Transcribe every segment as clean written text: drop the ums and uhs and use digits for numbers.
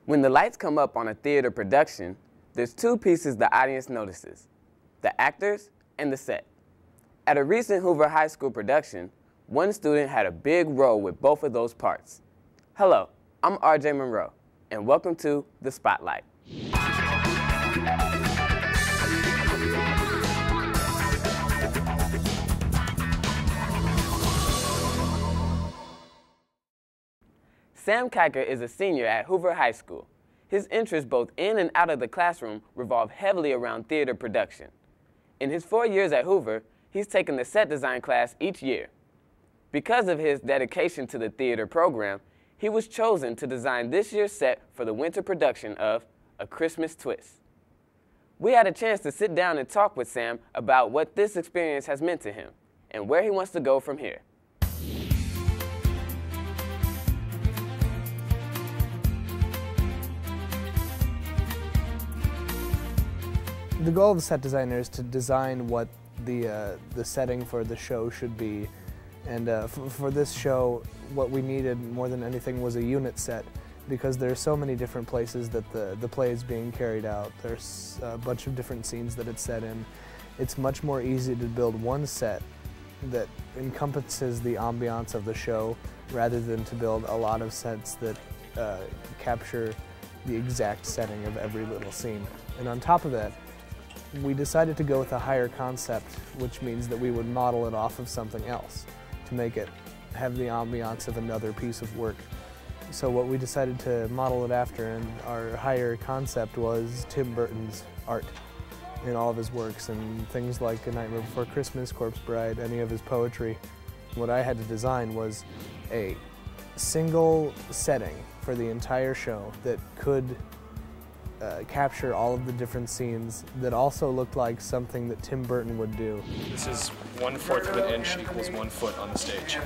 When the lights come up on a theater production, there's two pieces the audience notices: the actors and the set. At a recent Hoover High School production, one student had a big role with both of those parts. Hello, I'm RJ Monroe, and welcome to The Spotlight. Sam Kyker is a senior at Hoover High School. His interests both in and out of the classroom revolve heavily around theater production. In his 4 years at Hoover, he's taken the set design class each year. Because of his dedication to the theater program, he was chosen to design this year's set for the winter production of A Christmas Twist. We had a chance to sit down and talk with Sam about what this experience has meant to him and where he wants to go from here. The goal of the set designer is to design what the setting for the show should be. And for this show, what we needed more than anything was a unit set, because there are so many different places that the play is being carried out. There's a bunch of different scenes that it's set in. It's much more easy to build one set that encompasses the ambiance of the show rather than to build a lot of sets that capture the exact setting of every little scene. And on top of that, we decided to go with a higher concept, which means that we would model it off of something else to make it have the ambiance of another piece of work. So what we decided to model it after, and our higher concept was Tim Burton's art in all of his works, and things like A Nightmare Before Christmas, Corpse Bride, any of his poetry. What I had to design was a single setting for the entire show that could capture all of the different scenes that also looked like something that Tim Burton would do. This is 1/4 of an inch equals 1 foot on the stage.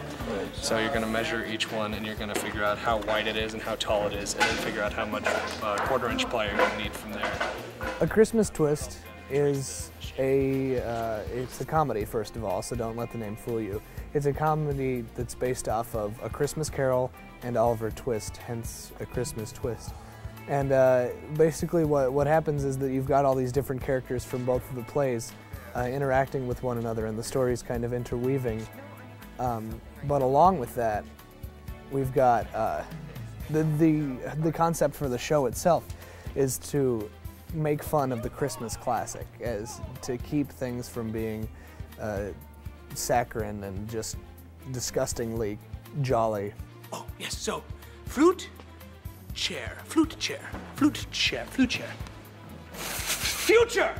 So you're going to measure each one, and you're going to figure out how wide it is and how tall it is, and then figure out how much 1/4 inch ply you're going to need from there. A Christmas Twist is it's a comedy, first of all, so don't let the name fool you. It's a comedy that's based off of A Christmas Carol and Oliver Twist, hence A Christmas Twist. And basically what happens is that you've got all these different characters from both of the plays interacting with one another, and the story's kind of interweaving. But along with that, we've got the concept for the show itself is to make fun of the Christmas classic, as to keep things from being saccharine and just disgustingly jolly. Oh, yes, so flute, chair, flute chair, flute chair, flute chair. Future!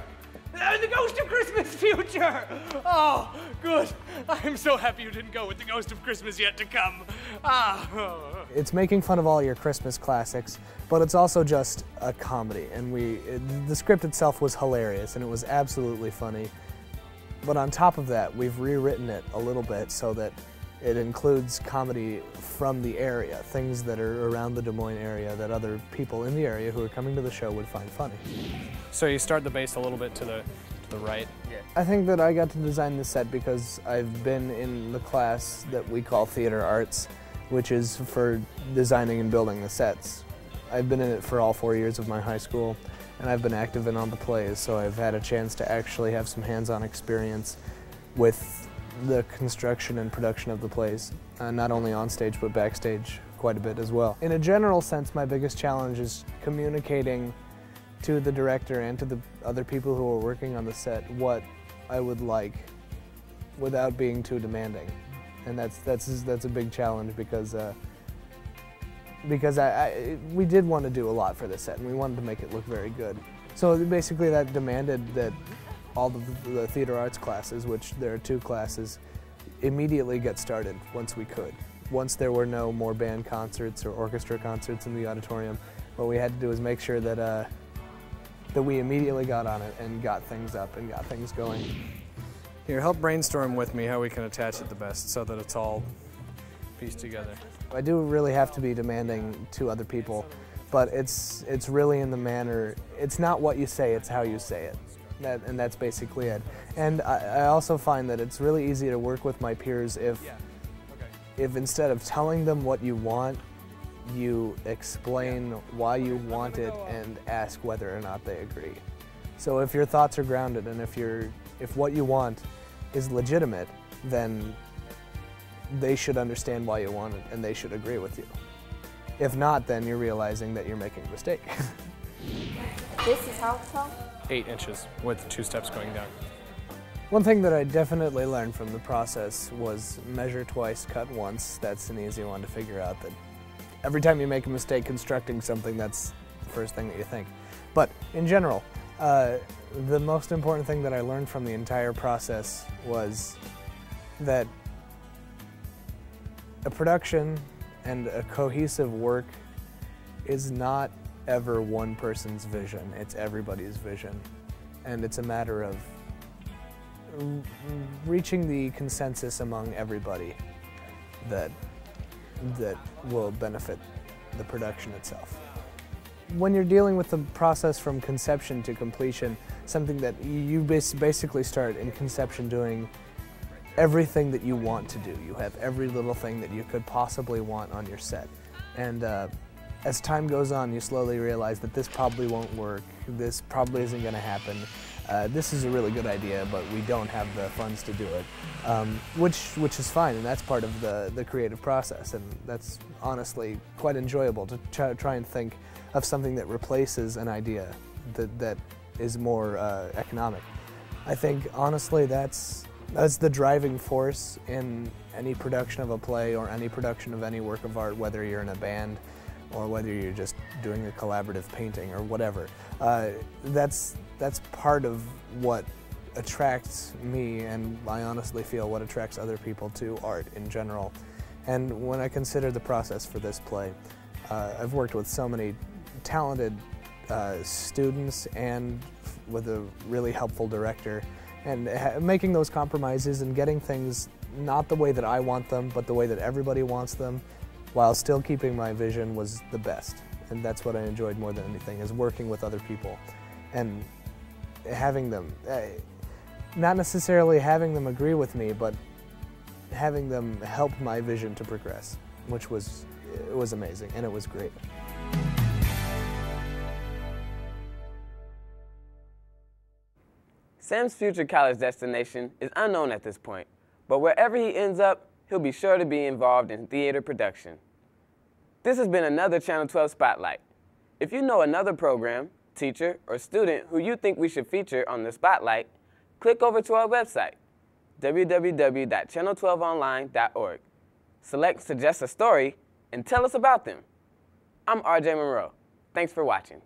The Ghost of Christmas Future! Oh, good. I'm so happy you didn't go with the Ghost of Christmas Yet to Come. It's making fun of all your Christmas classics, but it's also just a comedy. And the script itself was hilarious, and it was absolutely funny. But on top of that, we've rewritten it a little bit so that it includes comedy from the area, things that are around the Des Moines area that other people in the area who are coming to the show would find funny. So you start the base a little bit to the right? Yeah. I think that I got to design this set because I've been in the class that we call theater arts, which is for designing and building the sets. I've been in it for all 4 years of my high school, and I've been active in all the plays, so I've had a chance to actually have some hands-on experience with the construction and production of the plays, not only on stage but backstage quite a bit as well. In a general sense, my biggest challenge is communicating to the director and to the other people who are working on the set what I would like without being too demanding, and that's a big challenge because we did want to do a lot for this set and we wanted to make it look very good. So basically that demanded that all of the theater arts classes, which there are 2 classes, immediately get started once we could. Once there were no more band concerts or orchestra concerts in the auditorium, what we had to do was make sure that we immediately got on it and got things up and got things going. Here, help brainstorm with me how we can attach it the best so that it's all pieced together. I do really have to be demanding to other people, but it's really in the manner, it's not what you say, it's how you say it. And that's basically it. And I also find that it's really easy to work with my peers if instead of telling them what you want, you explain why you want it and ask whether or not they agree. So if your thoughts are grounded and if what you want is legitimate, then they should understand why you want it and they should agree with you. If not, then you're realizing that you're making a mistake. This is how tall? 8 inches with 2 steps going down. One thing that I definitely learned from the process was measure twice, cut once. That's an easy one to figure out, that every time you make a mistake constructing something, that's the first thing that you think. But in general, the most important thing that I learned from the entire process was that a production and a cohesive work is not ever one person's vision, it's everybody's vision. And it's a matter of reaching the consensus among everybody that will benefit the production itself. When you're dealing with the process from conception to completion, something that you basically start in conception doing everything that you want to do. You have every little thing that you could possibly want on your set. And as time goes on, you slowly realize that this probably won't work, this probably isn't going to happen. This is a really good idea, but we don't have the funds to do it, which is fine, and that's part of the creative process, and that's honestly quite enjoyable to try and think of something that replaces an idea that is more economic. I think honestly that's the driving force in any production of a play or any production of any work of art, whether you're in a band or whether you're just doing a collaborative painting or whatever. That's part of what attracts me, and I honestly feel what attracts other people to art in general. And when I consider the process for this play, I've worked with so many talented students and with a really helpful director, and making those compromises and getting things not the way that I want them, but the way that everybody wants them, while still keeping my vision, was the best. And that's what I enjoyed more than anything, is working with other people and having them, not necessarily having them agree with me, but having them help my vision to progress, which was amazing, and it was great. Sam's future college destination is unknown at this point, but wherever he ends up, he'll be sure to be involved in theater production. This has been another Channel 12 Spotlight. If you know another program, teacher, or student who you think we should feature on the Spotlight, click over to our website, www.channel12online.org. Select Suggest a Story and tell us about them. I'm RJ Monroe. Thanks for watching.